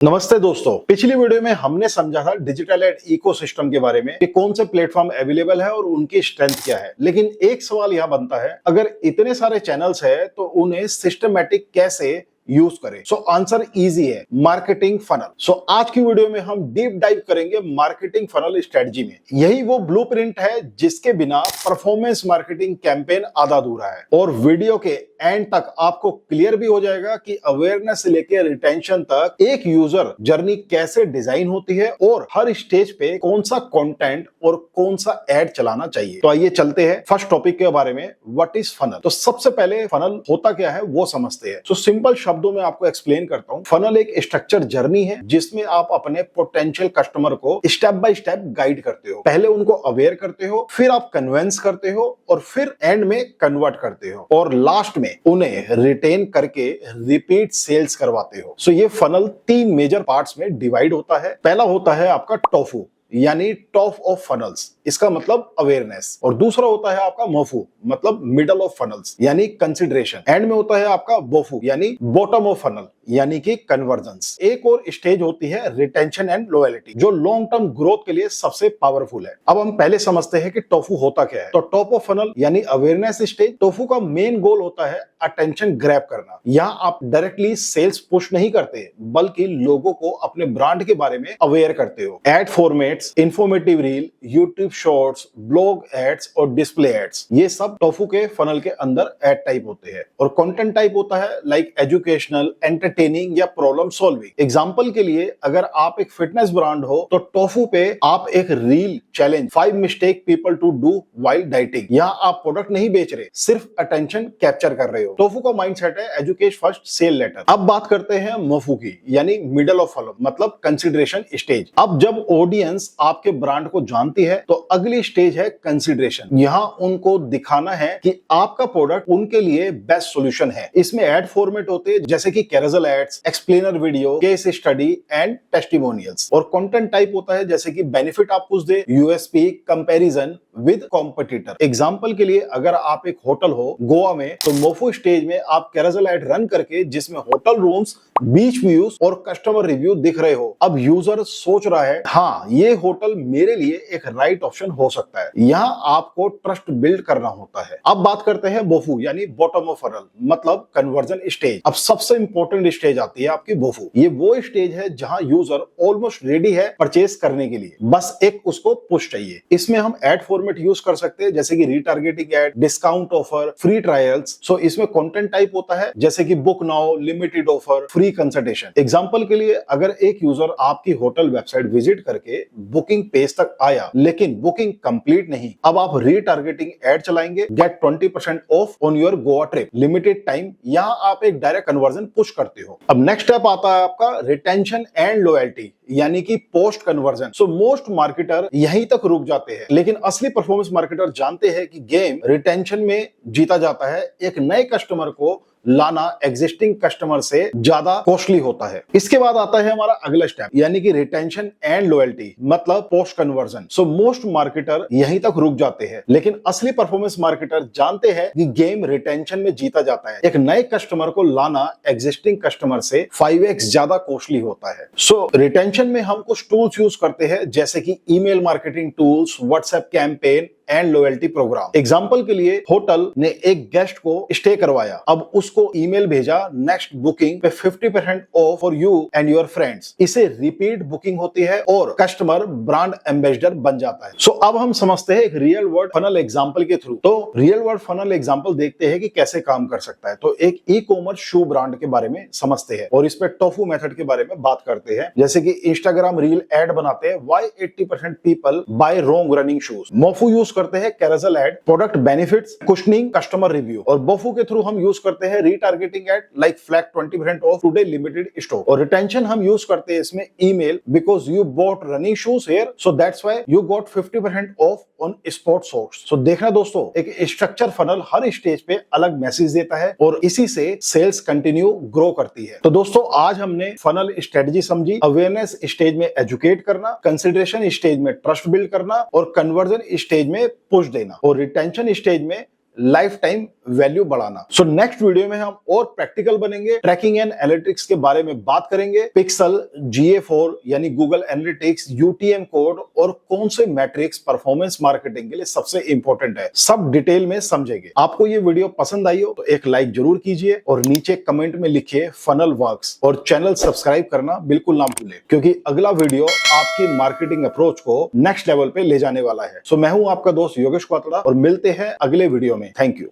नमस्ते दोस्तों, पिछली वीडियो में हमने समझा था डिजिटल एड इकोसिस्टम के बारे में कि कौन से प्लेटफॉर्म अवेलेबल है और उनकी स्ट्रेंथ क्या है। लेकिन एक सवाल यह बनता है, अगर इतने सारे चैनल्स है तो उन्हें सिस्टमैटिक कैसे यूज करें। सो आंसर इजी है, मार्केटिंग फनल। सो आज की वीडियो में हम डीप डाइव करेंगे मार्केटिंग फनल स्ट्रेटजी में। यही वो ब्लूप्रिंट है जिसके बिना परफॉर्मेंस मार्केटिंग कैंपेन आधा अधूरा है। और वीडियो के एंड तक आपको क्लियर भी हो जाएगा कि अवेयरनेस से लेकर रिटेंशन तक एक यूजर जर्नी कैसे डिजाइन होती है और हर स्टेज पे कौन सा कंटेंट और कौन सा एड चलाना चाहिए। तो आइए चलते हैं फर्स्ट टॉपिक के बारे में, व्हाट इज फनल। तो सबसे पहले फनल होता क्या है वो समझते हैं। तो सिंपल शब्दों में आपको एक्सप्लेन करता हूं। फनल एक स्ट्रक्चर जर्नी है जिसमें आप अपने पोटेंशियल कस्टमर को स्टेप बाय स्टेप गाइड करते हो। पहले उनको अवेयर करते हो, फिर आप कन्विंस करते हो और फिर एंड में कन्वर्ट करते हो और लास्ट में उन्हें रिटेन करके रिपीट सेल्स करवाते हो। सो ये फनल 3 मेजर पार्ट्स में डिवाइड होता है। पहला होता है आपका टोफू यानी टॉप ऑफ फनल्स, इसका मतलब अवेयरनेस। और दूसरा होता है आपका मोफू मतलब मिडल ऑफ फनल्स यानी कंसिडरेशन। एंड में होता है आपका बोफू यानी बॉटम ऑफ फनल यानी कि कन्वर्जेंस। एक और स्टेज होती है रिटेंशन एंड लॉयल्टी जो लॉन्ग टर्म ग्रोथ के लिए सबसे पावरफुल है। अब हम पहले समझते हैं कि टोफू होता क्या है। तो टॉप ऑफ फनल यानी अवेयरनेस स्टेज, टोफू का मेन गोल होता है अटेंशन ग्रैब करना। यहाँ आप डायरेक्टली सेल्स पुश नहीं करते बल्कि लोगों को अपने ब्रांड के बारे में अवेयर करते हो। Ad formats, informative reel, YouTube shorts, blog ads और डिस्प्ले एड्स, ये सब टोफू के फनल के अंदर एड टाइप होते हैं। और कंटेंट टाइप होता है लाइक एजुकेशनल, एंटरटेनिंग या प्रॉब्लम सॉल्विंग। एग्जांपल के लिए अगर आप एक फिटनेस ब्रांड हो तो टोफू पे आप एक reel challenge 5 mistake people to do while dieting, यहाँ आप प्रोडक्ट नहीं बेच रहे, सिर्फ अटेंशन कैप्चर कर रहे हो। टोफू का माइंडसेट है एजुकेट फर्स्ट सेल लेटर। अब बात करते हैं मोफू की यानी मिडल ऑफ फनल मतलब कंसिडरेशन स्टेज। अब जब ऑडियंस आपके ब्रांड को जानती है तो अगली स्टेज है कंसिडरेशन। यहाँ उनको दिखाना है कि आपका प्रोडक्ट उनके लिए बेस्ट सॉल्यूशन है। इसमें एड फॉर्मेट होते हैं जैसे कि carousel ads, explainer video, case study and testimonials. और कंटेंट टाइप होता है जैसे कि बेनिफिट आप कुछ दे, USP, comparison with competitor. Example के लिए अगर आप एक होटल हो गोवा में तो मोफो स्टेज में आप कैरोसेल एड रन करके जिसमें होटल रूम्स, बीच व्यूज और कस्टमर रिव्यू दिख रहे हो। अब यूजर सोच रहा है हाँ ये होटल मेरे लिए एक राइट ऑप्शन हो सकता है। यहाँ आपको ट्रस्ट बिल्ड करना होता है। अब बात करते हैं बोफू यानी बॉटम ऑफ फनल मतलब कन्वर्जन स्टेज। अब सबसे इंपॉर्टेंट स्टेज आती है आपकी बोफू। ये वो स्टेज है जहां यूजर ऑलमोस्ट रेडी है परचेस करने के लिए, बस एक उसको पुश चाहिए। इसमें हम एड फॉर्मेट यूज कर सकते हैं जैसे कि retargeting ad, discount offer, free trials. So इसमें कंटेंट टाइप होता है जैसे कि book now, limited offer, free consultation. Example के लिए अगर एक यूजर आपकी होटल वेबसाइट विजिट करके बुकिंग पेज तक आया लेकिन बुकिंग कंप्लीट नहीं, अब आप रीटारगेटिंग एड चलाएंगे, get 20% off on your Goa trip, limited time. यहाँ आप एक डायरेक्ट कन्वर्जन पुश करते हो। अब नेक्स्ट स्टेप आता है आपका रिटेंशन एंड लॉयल्टी यानी कि post conversion. So most marketer यहीं तक रुक जाते हैं, लेकिन असली परफॉर्मेंस मार्केटर जानते हैं कि गेम रिटेंशन में जीता जाता है। एक नए कस्टमर को लाना एग्जिस्टिंग कस्टमर से ज्यादा कॉस्टली होता है। इसके बाद आता है हमारा अगला स्टेप यानी कि रिटेंशन एंड लॉयल्टी मतलब post conversion. So most marketer यहीं तक रुक जाते हैं, लेकिन असली परफॉर्मेंस मार्केटर जानते हैं कि गेम रिटेंशन में जीता जाता है। एक नए कस्टमर को लाना एग्जिस्टिंग कस्टमर से 5x ज्यादा कॉस्टली होता है। सो रिटेंशन में हम कुछ टूल्स यूज करते हैं जैसे कि email marketing tools, WhatsApp campaign and loyalty programme. Example के लिए होटल ने एक गेस्ट को स्टे करवाया, अब उसको ईमेल भेजा नेक्स्ट बुकिंग पे 50% of for you and your friends. इसे रिपीट बुकिंग होती है और कस्टमर ब्रांड एम्बेसडर बन जाता है। सो अब हम समझते हैं एक रियल वर्ल्ड फनल एग्जांपल के थ्रू। तो रियल वर्ल्ड फनल एग्जांपल देखते हैं कि कैसे काम कर सकता है। तो एक ई कॉमर्स शू ब्रांड के बारे में समझते हैं और इस पे टोफू मेथड के बारे में बात करते हैं। जैसे कि इंस्टाग्राम रील एड बनाते हैं, why 80% people buy wrong running shoes. MOFU use करते हैं carousel ad, product benefits, cushioning, customer review. और बोफू के थ्रू हम यूज करते हैं retargeting ad like flat 20% off today limited stock. और रिटेंशन हम यूज करते हैं इसमें email, because you bought running shoes here so that's why you got 50% off on sport shorts. So देखना दोस्तों, एक स्ट्रक्चर फनल हर स्टेज पे अलग मैसेज देता है और इसी से सेल्स कंटिन्यू ग्रो करती है। तो दोस्तों आज हमने फनल स्ट्रेटजी समझी। अवेयरनेस स्टेज में एजुकेट करना, कंसिडरेशन स्टेज में ट्रस्ट बिल्ड करना और कन्वर्जन स्टेज में पुश देना और रिटेंशन स्टेज में लाइफ टाइम वैल्यू बढ़ाना। सो नेक्स्ट वीडियो में हम और प्रैक्टिकल बनेंगे, ट्रैकिंग एंड एनालिटिक्स के बारे में बात करेंगे, पिक्सल, GA4 यानी गूगल एनालिटिक्स, UTM कोड और कौन से मैट्रिक्स परफॉर्मेंस मार्केटिंग के लिए सबसे इंपॉर्टेंट है, सब डिटेल में समझेंगे। आपको ये वीडियो पसंद आई हो तो एक लाइक जरूर कीजिए और नीचे कमेंट में लिखिए फनल वर्क्स, और चैनल सब्सक्राइब करना बिल्कुल ना भूलें, क्योंकि अगला वीडियो आपकी मार्केटिंग अप्रोच को नेक्स्ट लेवल पे ले जाने वाला है। सो मैं हूं आपका दोस्त योगेश क्वातड़ा और मिलते हैं अगले वीडियो में। Thank you.